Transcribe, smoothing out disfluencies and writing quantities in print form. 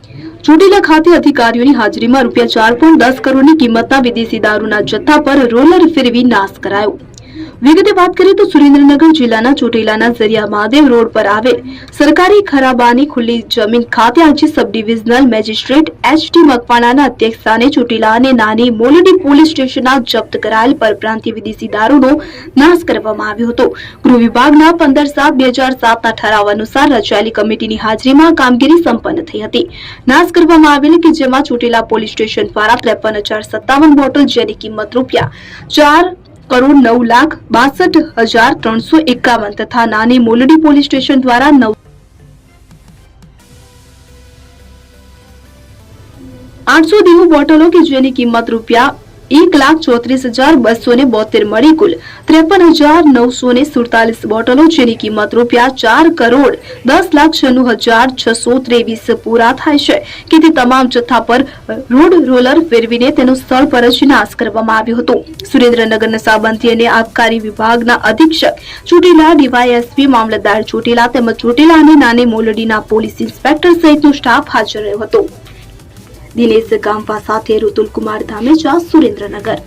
ચોટીલા ખાતે અધિકારીઓની હાજરીમાં ₹4.10 કરોડની કિંમતના વિદેશી દારૂના જથ્થા પર રોલર ફેરવી નાશ કરાયો। વિગતે વાત કરીએ તો સુરેન્દ્રનગર જિલ્લાના ચોટીલાના ઝરિયા મહાદેવ રોડ પર આવેલ સરકારી ખરાબાની ખુલ્લી જમીન ખાતે આજે સબ ડિવિઝનલ મેજિસ્ટ્રેટ HT મકવાણાના અધ્યક્ષસ્થાને ચોટીલા અને નાની મોલડી પોલીસ સ્ટેશનના જપ્ત કરાયેલ પરપ્રાંતીય વિદેશી દારૂનો નાશ કરવામાં આવ્યો હતો। ગૃહ વિભાગના 15/7/2007ના ઠરાવ અનુસાર રચાયેલી કમિટીની હાજરીમાં કામગીરી સંપન્ન થઈ હતી। નાશ કરવામાં આવેલ કે જેમાં ચોટીલા પોલીસ સ્ટેશન દ્વારા 53,057 બોટલ જેની કિંમત ₹4,09,62,351 તથા નાની મોલડી પોલીસ સ્ટેશન દ્વારા 800 દેવું બોટલો કે જેની કિંમત ₹1,34,272 મળી કુલ 53,947 બોટલો જેની કિંમત ₹4,10,96,623 પૂરા થાય છે કે તે તમામ જથ્થા પર રોડ રોલર ફેરવીને તેનો સ્થળ પર જ નાશ કરવામાં આવ્યો હતો। સુરેન્દ્રનગરના સાબંતી અને આબકારી વિભાગના અધિક્ષક ચોટીલા, DYSP મામલતદાર ચોટીલા તેમજ ચોટીલા અને નાની મોલડીના પોલીસ ઇન્સ્પેક્ટર સહિતનો સ્ટાફ હાજર રહ્યો હતો। દિનેશ ગામવા સાથે ઋતુલ કુમાર ધામેચા, સુરેન્દ્રનગર।